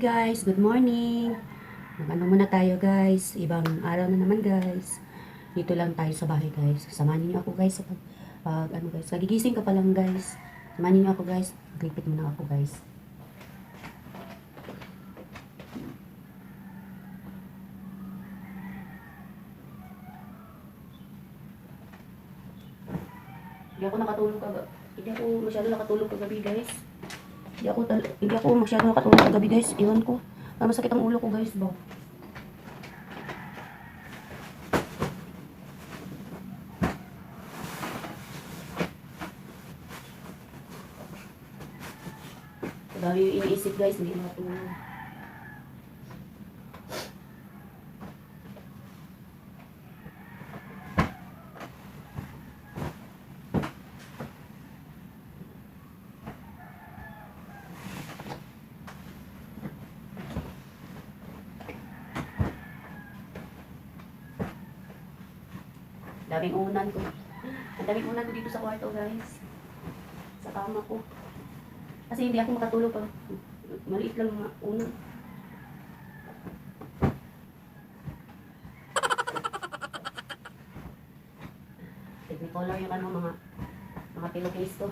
Guys, good morning. Mag-ano muna tayo guys, ibang araw na naman guys. Dito lang tayo sa bahay guys. Samahan niyo ako guys sa ano guys, kagigising ka pa lang guys. Samahan niyo ako guys, maglipit muna ako guys. Hindi ako nakatulog kagabi. Hindi ako masyado nakatulog kagabi guys. Hindi ako masyado nakatulog kagabi guys. Iwan ko. Masakit ang ulo ko guys ba. Dami yung iniisip guys, hindi nakatulog. Daming unan ko. Ang daming unan ko dito sa kwarto guys. Sa kama ko. Kasi hindi ako makatulog pag maliit lang mga unan. Technicolor yung ano mga pillowcase to.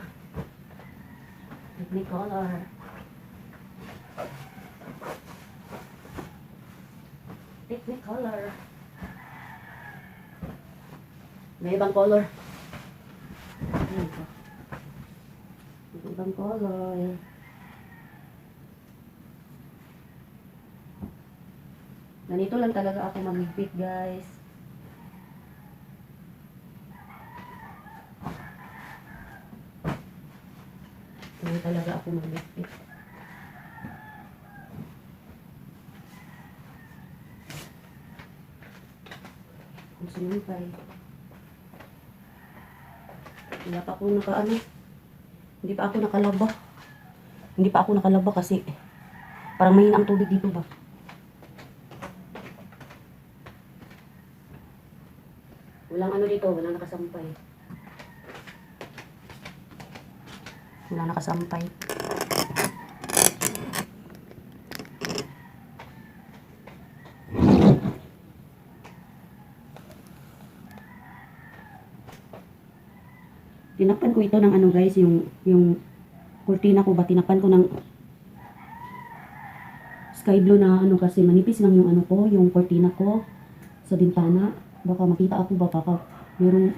Technicolor. Technicolor. May ibang color. May ibang color. Ganito lang talaga ako mag-repeat guys. Ganito talaga ako mag-repeat. Kung sinumpay. Hindi pa ako hindi pa ako nakalaba. Hindi pa ako nakalaba kasi parang mahina ang tubig dito ba. Walang ano dito, walang nakasampay. Walang nakasampay. Tinakpan ko ito ng ano guys, yung kurtina ko ba, tinakpan ko ng sky blue na ano kasi manipis lang yung ano ko, yung kurtina ko sa bintana. Baka makita ako ba, baka merong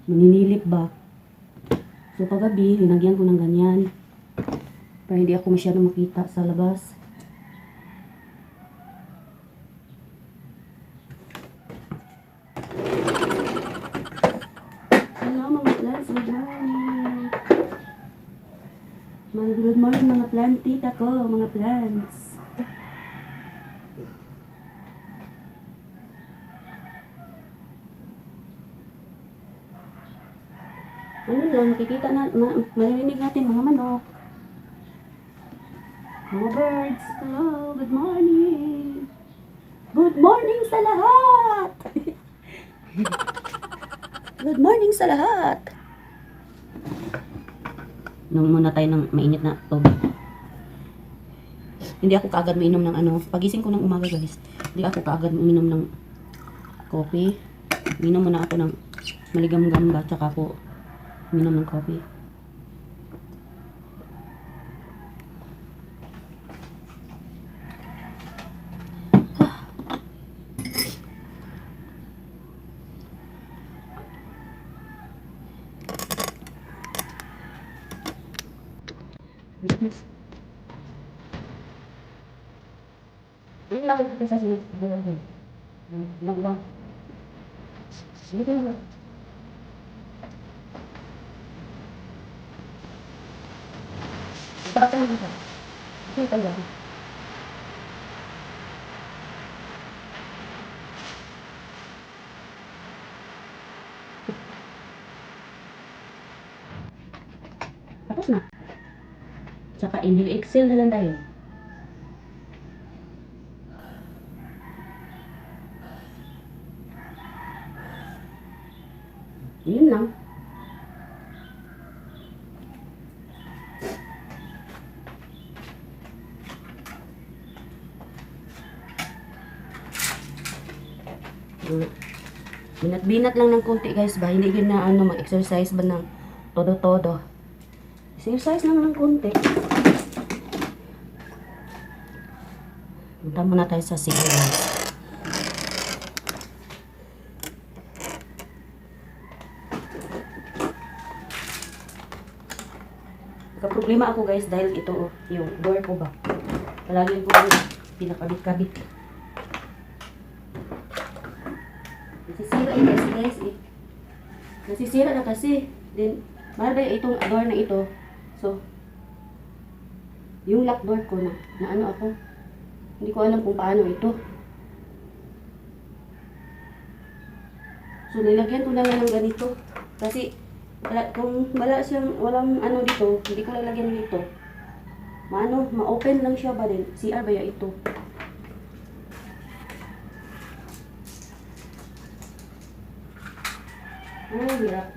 maninilip ba. So kagabi, linagyan ko ng ganyan para hindi ako masyado makita sa labas. Good morning mga plantita ko, mga plants. Ano lang, makikita na, marinig natin mga manok. Mga birds, hello, good morning. Good morning sa lahat. Good morning sa lahat. Inom muna tayo ng mainit na tubig. Hindi ako kaagad mainom ng ano. Pagising ko ng umaga guys, hindi ako kaagad mainom ng coffee. Minom muna ako ng maligam-gamba, tsaka ako minom ng coffee. Ini lang kita sa sini. Lang. Dito na. Bakit dito? Dito lang. Tapos na. Tsaka inhale exhale na lang tayo. Yun lang. Binat-binat lang ng konti guys ba. Hindi yun na ano, mag-exercise ba ng todo-todo. Exercise lang ng konti. Punta muna tayo sa sige guys. Problema ako guys dahil ito yung door ko ba. Palagi ko pinakabit-kabit. Nasisira guys eh. Nasisira na kasi. Then, marabay itong door na ito. So, yung lock door ko na ano ako. Hindi ko alam kung paano ito. So, nilagyan ko na lang ng ganito. Kasi, kung wala siyang, walang ano dito, hindi ko lalagyan dito. Ma-open lang siya ba din? CR ba ya ito? Hirap.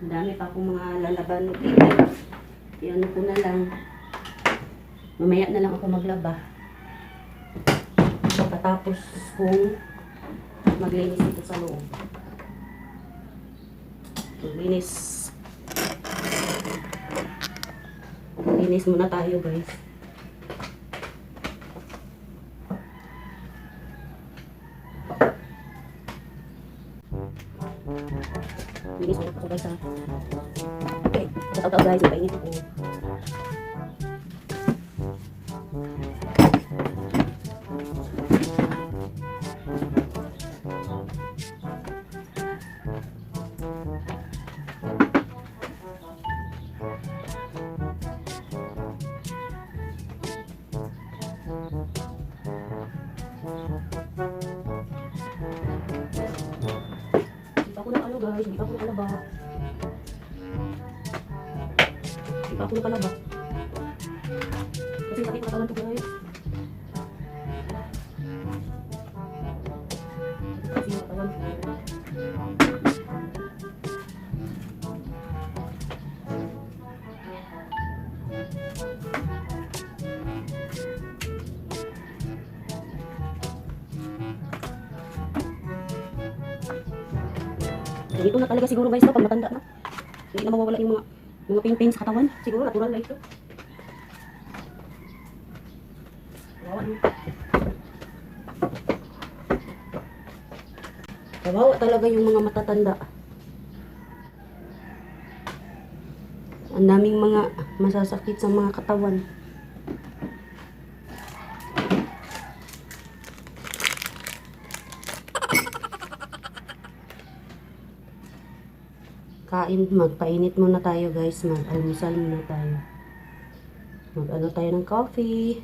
Ang dami pa akong mga lalaban dito. Iyan ko na lang. Mamaya na lang ako maglaba. Pagkatapos kung maglinis ito sa loob. Maglinis. Maglinis muna tayo guys. Maglinis muna ako guys ha. Okay. Tataw guys. Mapainit ako. Guys, hindi pa ako nakalaba. Hindi pa ako nakalaba. Kasi sakit katawan ko guys. Kasi katawan ko. Ganito na talaga siguro guys, pag matanda na. Hindi na mawawala yung mga pain sa katawan. Siguro natural na ito. Kawawa talaga yung mga matatanda. Ang daming mga masasakit sa mga katawan. Magpainit muna tayo guys. Mag-almusal muna tayo. Mag-ano tayo ng coffee.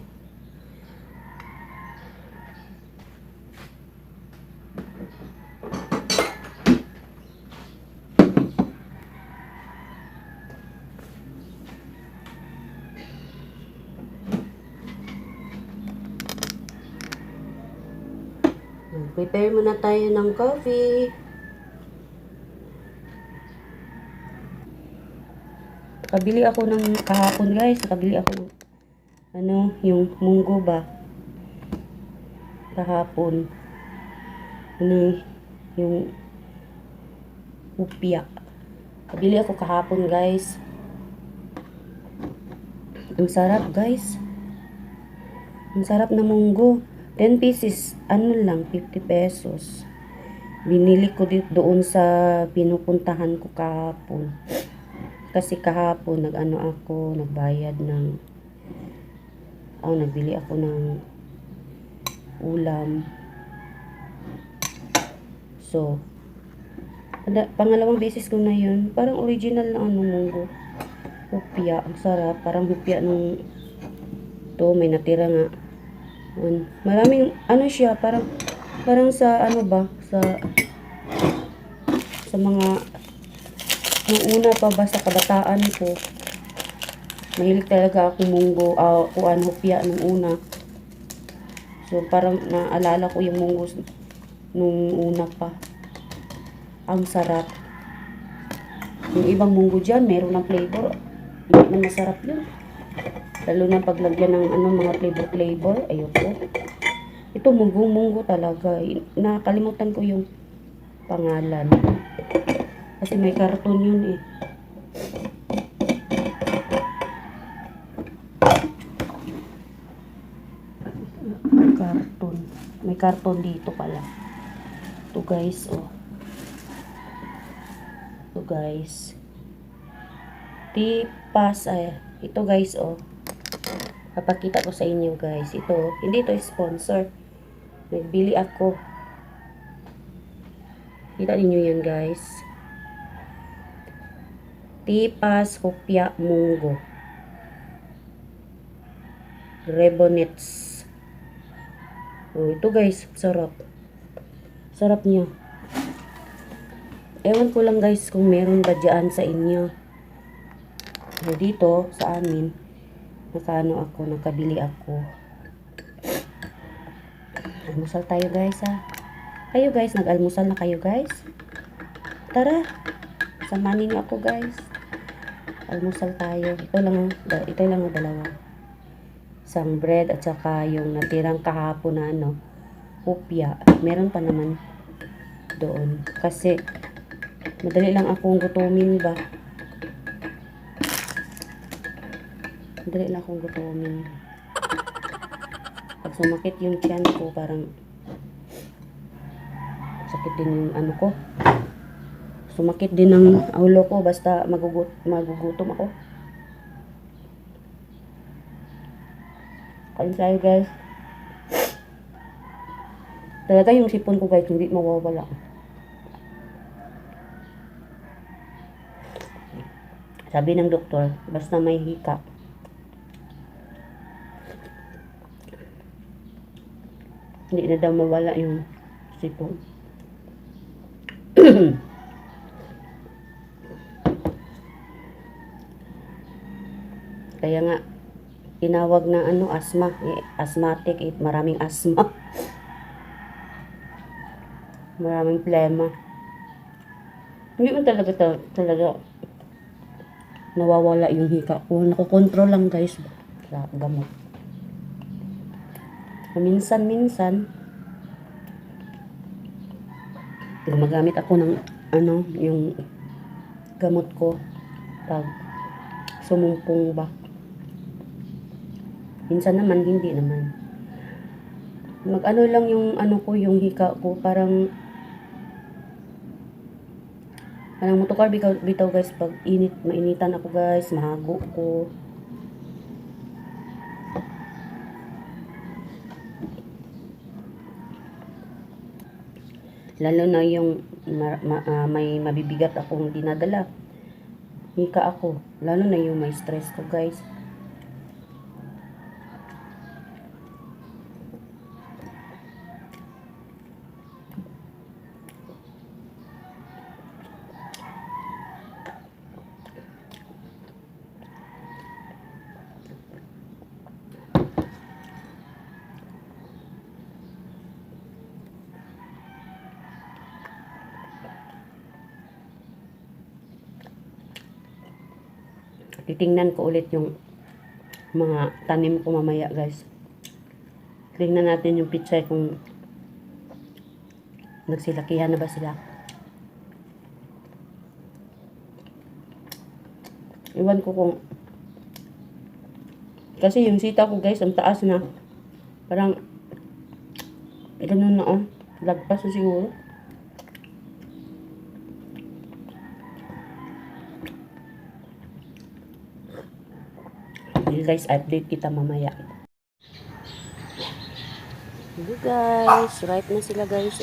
Prepare muna tayo ng coffee. Nakabili ako ng kahapon guys. Nakabili ako ng yung munggo ba. Kahapon. Yung upya. Nakabili ako kahapon guys. Ang sarap guys. Ang sarap na munggo. 10 pieces. Ano lang, 50 pesos. Binili ko doon sa pinupuntahan ko kahapon. Kasi kahapon nagbayad ng nagbili ako ng ulam. So, pangalawang beses ko na yun. Parang original na munggo. Hupya. Ang sarap. Parang hupya nung may natira nga. Maraming siya. Parang sa sa mga nung una pa ba sa kabataan ko, mahilig talaga akong munggo, hupya nung una. So, parang naalala ko yung munggo nung una pa. Ang sarap. Yung ibang munggo dyan, meron ng flavor. Hindi man masarap yun. Lalo na paglagyan ng mga flavor. Ayoko. Ito, munggong-munggo talaga. Nakalimutan ko yung pangalan. Kasi may karton yun eh. Karton. May karton dito pala. Ito guys, oh. Ito guys. Tipas, ay. Ito guys, oh. Papakita ko sa inyo guys. Ito, hindi ito sponsor. Nagbili ako. Kita ninyo yan guys. Tipas, hopya, munggo. Rebonets. Oh, ito guys, sarap. Sarap niya. Ewan ko lang guys kung meron ba dyan sa inyo. So, dito sa amin, nakabili ako. Almusal tayo guys ha. Kayo guys, nag-almusal na kayo guys? Tara, samanin niyo ako guys. Almusal tayo. Ito lang ang dalawa. Isang bread at saka yung natirang kahapon na hopya. Meron pa naman doon. Kasi madali lang akong gutumin ba. Madali lang akong gutumin. Pag sumakit yung tiyan ko, parang sakit din yung ko. Sumakit din ang ulo ko basta magugutom ako. Kain tayo guys. Talaga yung sipon ko guys, hindi mawawala. Sabi ng doktor, basta may hika, hindi na daw mawala yung sipon. Kaya nga, tinawag na asthma. Asthmatic, maraming asthma. Maraming plema. Hindi mo talaga nawawala yung hika ko. Nakokontrol lang guys sa gamot. Minsan-minsan, gumagamit ako ng yung gamot ko pag sumumpong ba. Minsan naman, hindi naman. Lang yung yung hika ko, parang motukar bitaw guys, pag mainitan ako guys, mahago ko. Lalo na yung may mabibigat akong dinadala. Hika ako. Lalo na yung may stress ko guys. Titingnan ko ulit yung mga tanim ko mamaya guys. Tingnan natin yung pichay kung nagsilakihan na ba sila. Iwan ko kung kasi yung sita ko guys, ang taas na. Parang ganun na lagpas na siguro. Guys, update kita mamaya. Hello guys, ripe na sila guys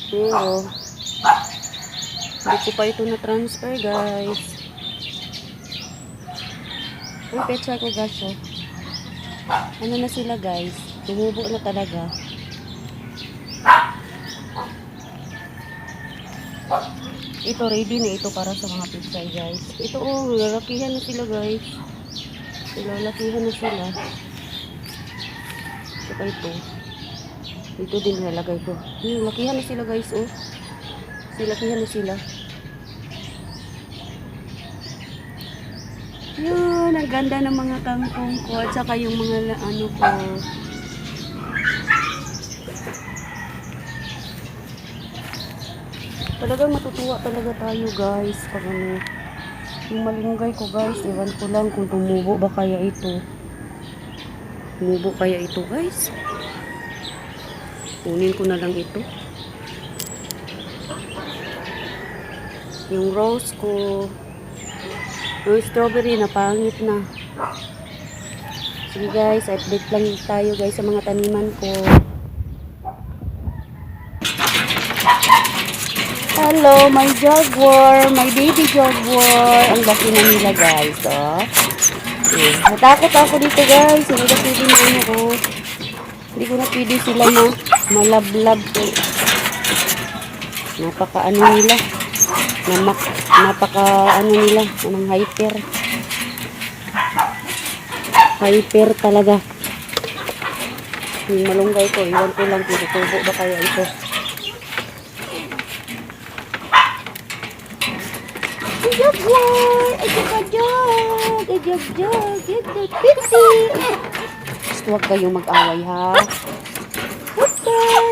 Pero hindi ko pa ito na transfer guys. Ang petsa ko guys ano na sila guys, tumubo na talaga. Ito ready na ito para sa mga pizza guys. Ito lalakihan na sila guys. Lalakihan na sila. Saka ito din nalagay ko. Lalakihan na sila guys Lalakihan na sila. Yun, ang ganda ng mga kangkong ko at saka yung mga ano ko. Talagang matutuwa talaga tayo guys pag ano. Yung malunggay ko guys, ewan ko lang kung tumubo ba kaya ito. Tumubo kaya ito guys. Kunin ko na lang ito. Yung rose ko. Yung strawberry na pangit na. Sige guys, update lang tayo guys sa mga taniman ko. Hello, my jaguar, my baby jaguar. Ang laki na nila guys, oh. Natakot ako dito guys. Hindi na pwede na ano ko. Hindi ko na pwede sila malablab ko. Napaka ano nila. Napaka ano nila. Anong hyper. Hyper talaga. Yung malunggay ko. Iwan ko lang kung tutubo ba kaya ito. Jaguar! Ay, jog! Ay, jog! Pitsy! Huwag kayong mag-away, ha? Okay!